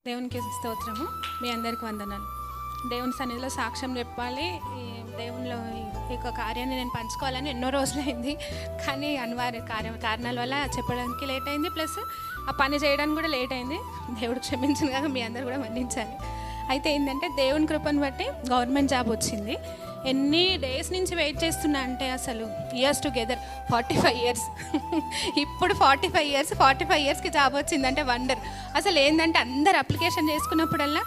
దేవునికి స్తోత్రము. మీ అందరికి వందనాలు. దేవుని సన్నిధిలో సాక్ష్యం చెప్పాలి. ఈ దేవునిలో ఈ యొక్క కార్యాన్ని నేను పంచుకోవాలని ఎన్నో రోజులైంది, కానీ అనివార్య కారణాల వల్ల చెప్పడానికి లేట్ అయింది, ప్లస్ ఆ పని చేయడానికి కూడా లేట్ అయింది. దేవుడు క్షమించిన కాక మీ అందరు కూడా మన్నించాలి. అయితే ఏంటంటే దేవుని కృపను బట్టి గవర్నమెంట్ జాబ్ వచ్చింది. ఎన్ని డేస్ నుంచి వెయిట్ చేస్తున్నా అంటే అసలు ఇయర్స్ టుగెదర్ 45 years ఇప్పుడు 45 yearsకి జాబ్ వచ్చిందంటే వండర్. అసలు ఏంటంటే అందరు అప్లికేషన్ చేసుకున్నప్పుడల్లా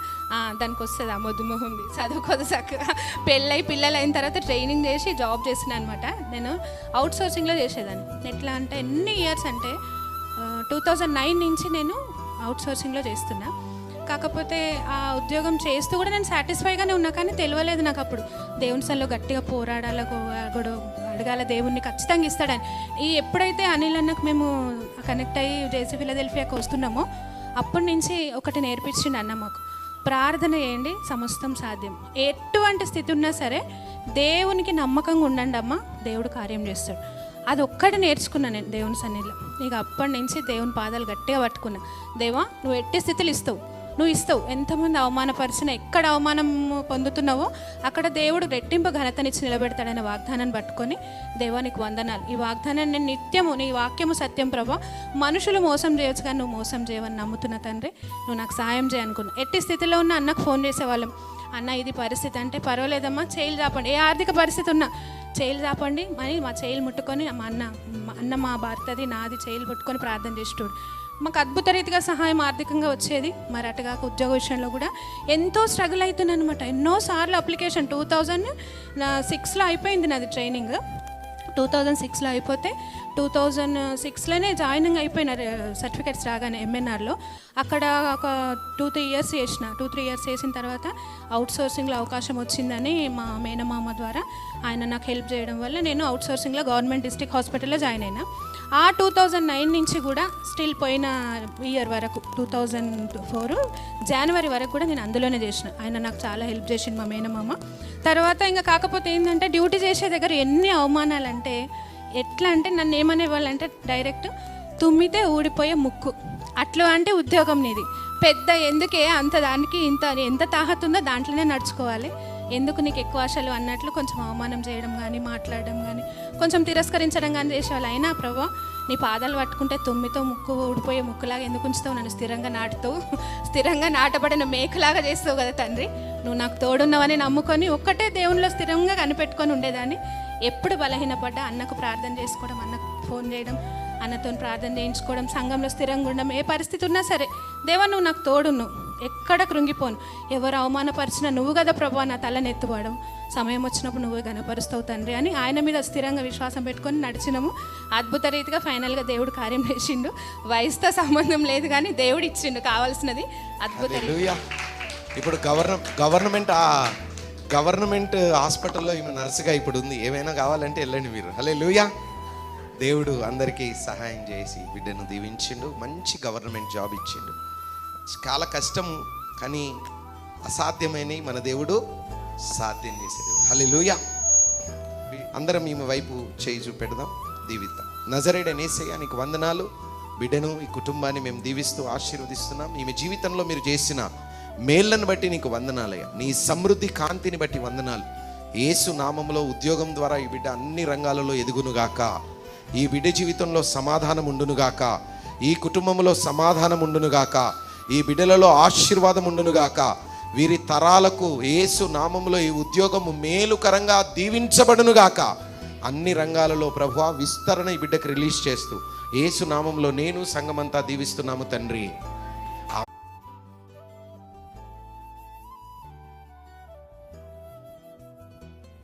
దానికి వస్తుంది, మొద్దుమొహంది, చదువుకోదు చక్కగా. పెళ్ళై పిల్లలు అయిన తర్వాత ట్రైనింగ్ చేసి జాబ్ చేస్తున్నాను అనమాట. నేను అవుట్ సోర్సింగ్లో చేసేదాన్ని. ఎట్లా అంటే ఎన్ని ఇయర్స్ అంటే 2009 నుంచి నేను అవుట్ సోర్సింగ్లో చేస్తున్నా. కాకపోతే ఆ ఉద్యోగం చేస్తూ కూడా నేను సాటిస్ఫైగానే ఉన్నా, కానీ తెలియలేదు నాకు అప్పుడు దేవుని సన్నిధిలో గట్టిగా పోరాడాల కూడా అడగాల, దేవుణ్ణి ఖచ్చితంగా ఇస్తాడని. ఎప్పుడైతే అనిల్ అన్నకు మేము కనెక్ట్ అయ్యి జేసీ ఫిలదెల్ఫియాకి వస్తున్నామో అప్పటి నుంచి ఒకటి నేర్పించిండు అన్న మాకు, ప్రార్థన చేయండి, సమస్తం సాధ్యం. ఎటువంటి స్థితి ఉన్నా సరే దేవునికి నమ్మకంగా ఉండండి అమ్మ, దేవుడు కార్యం చేస్తాడు. అది ఒక్కటి నేర్చుకున్నాను నేను దేవుని సన్నిధిలో. ఇక అప్పటి నుంచి దేవుని పాదాలు గట్టిగా పట్టుకున్నా. దేవా, నువ్వు ఎట్టి స్థితులు నువ్వు ఇస్తావు. ఎంతమంది అవమానపరిచిన, ఎక్కడ అవమానం పొందుతున్నావో అక్కడ దేవుడు రెట్టింపు ఘనతనిచ్చి నిలబెడతాడనే వాగ్దానాన్ని పట్టుకొని, దేవా నీకు వందనాలు, ఈ వాగ్దానాన్ని నేను నిత్యము, నీ వాక్యము సత్యం ప్రభా, మనుషులు మోసం చేయొచ్చు కానీ నువ్వు మోసం చేయవని నమ్ముతున్న తండ్రి, నువ్వు నాకు సాయం చేయనుకున్నా. ఎట్టి స్థితిలో ఉన్న అన్నకు ఫోన్ చేసేవాళ్ళం, అన్న ఇది పరిస్థితి అంటే, పర్వాలేదమ్మా చేయిలు చాపండి, ఏ ఆర్థిక పరిస్థితి ఉన్నా చేయిలు చాపండి అని మా చేయిలు ముట్టుకొని, మా అన్న మా భర్తది నాది చేయిలు ముట్టుకొని ప్రార్థన చేసేటోడు. మాకు అద్భుత రీతిగా సహాయం ఆర్థికంగా వచ్చేది. మరి అటుగా ఉద్యోగ విషయంలో కూడా ఎంతో స్ట్రగుల్ అవుతుంది అనమాట. ఎన్నోసార్లు అప్లికేషన్ 2006లో అయిపోయింది నాది ట్రైనింగ్. 2006లో అయిపోతే 2006లోనే జాయినింగ్ అయిపోయిన సర్టిఫికేట్స్ రాగానే ఎంఎన్ఆర్లో. అక్కడ ఒక 2-3 years చేసిన. 2-3 years చేసిన తర్వాత అవుట్ సోర్సింగ్లో అవకాశం వచ్చిందని మా మేనమామ ద్వారా ఆయన నాకు హెల్ప్ చేయడం వల్ల నేను అవుట్ సోర్సింగ్లో గవర్నమెంట్ డిస్ట్రిక్ట్ హాస్పిటల్లో జాయిన్ అయినా. ఆ 2009 నుంచి కూడా స్టిల్ పోయిన ఇయర్ వరకు 2004 జనవరి వరకు కూడా నేను అందులోనే చేసిన. ఆయన నాకు చాలా హెల్ప్ చేసింది మా మేనమామ. తర్వాత ఇంకా కాకపోతే ఏంటంటే డ్యూటీ చేసే దగ్గర ఎన్ని అవమానాలు అంటే, ఎట్లా అంటే నన్ను ఏమనేవాళ్ళంటే డైరెక్ట్ తుమ్మితే ఊడిపోయే ముక్కు, అట్లా అంటే ఉద్యోగం నీది పెద్ద, ఎందుకే అంత దానికి ఇంత ఎంత తాహత్ ఉందో దాంట్లోనే నడుచుకోవాలి, ఎందుకు నీకు ఎక్కువ ఆశలు అన్నట్లు కొంచెం అవమానం చేయడం కానీ, మాట్లాడడం కానీ, కొంచెం తిరస్కరించడం కానీ చేసేవాళ్ళు. అయినా ప్రభా, నీ పాదాలు పట్టుకుంటే తుమ్మితో ముక్కు ఊడిపోయే ముక్కులాగా ఎందుకు ఉంచుతావు, నన్ను స్థిరంగా నాటుతావు, స్థిరంగా నాటబడిన మేకలాగా చేస్తావు కదా తండ్రి, నువ్వు నాకు తోడున్నావని నమ్ముకొని ఒక్కటే దేవునిలో స్థిరంగా కనిపెట్టుకొని ఉండేదాన్ని. ఎప్పుడు బలహీనపడ్డా అన్నకు ప్రార్థన చేసుకోవడం, అన్నకు ఫోన్ చేయడం, అన్నతో ప్రార్థన చేయించుకోవడం, సంఘంలో స్థిరంగా ఉండడం, ఏ పరిస్థితి ఉన్నా సరే దేవా నువ్వు నాకు తోడును, ఎక్కడ కృంగిపోను, ఎవరు అవమానపరిచినా నువ్వు కదా ప్రభా నా తలనెత్తువాడు, సమయం వచ్చినప్పుడు నువ్వే గణపరుస్తావు తండ్రి అని ఆయన మీద స్థిరంగా విశ్వాసం పెట్టుకొని నడిచినాము. అద్భుత రీతిగా ఫైనల్గా దేవుడు కార్యం చేసిండు. వయసుతో సంబంధం లేదు కానీ దేవుడు ఇచ్చిండు కావాల్సినది. అద్భుత. ఇప్పుడు గవర్నమెంట్ హాస్పిటల్లో ఈమె నర్సుగా ఇప్పుడు ఉంది. ఏమైనా కావాలంటే వెళ్ళండి మీరు. హల్లెలూయా. దేవుడు అందరికీ సహాయం చేసి బిడ్డను దీవించిండు, మంచి గవర్నమెంట్ జాబ్ ఇచ్చిండు. చాలా కష్టము కానీ అసాధ్యమైన మన దేవుడు సాధ్యం చేసేది. హల్లెలూయా. అందరం ఈమె వైపు చేయి చూపెడదాం, దీవిద్దాం. నజరేయుడైన యేసయ్యా నీకు వందనాలు. బిడ్డను, ఈ కుటుంబాన్ని మేము దీవిస్తూ ఆశీర్వదిస్తున్నాం. ఈమె జీవితంలో మీరు చేసిన మేళ్లను బట్టి నీకు వందనాలయ్యా. నీ సమృద్ధి కాంతిని బట్టి వందనాలు. యేసు నామములో ఉద్యోగం ద్వారా ఈ బిడ్డ అన్ని రంగాలలో ఎదుగునుగాక. ఈ బిడ్డ జీవితంలో సమాధానం ఉండునుగాక. ఈ కుటుంబంలో సమాధానం ఉండునుగాక. ఈ బిడ్డలలో ఆశీర్వాదం ఉండునుగాక. వీరి తరాలకు యేసు నామములో ఈ ఉద్యోగము మేలుకరంగా దీవించబడునుగాక. అన్ని రంగాలలో ప్రభువా విస్తరణ ఈ బిడ్డకు రిలీజ్ చేస్తూ యేసు నామంలో నేను సంఘమంతా దీవిస్తున్నాము తండ్రి.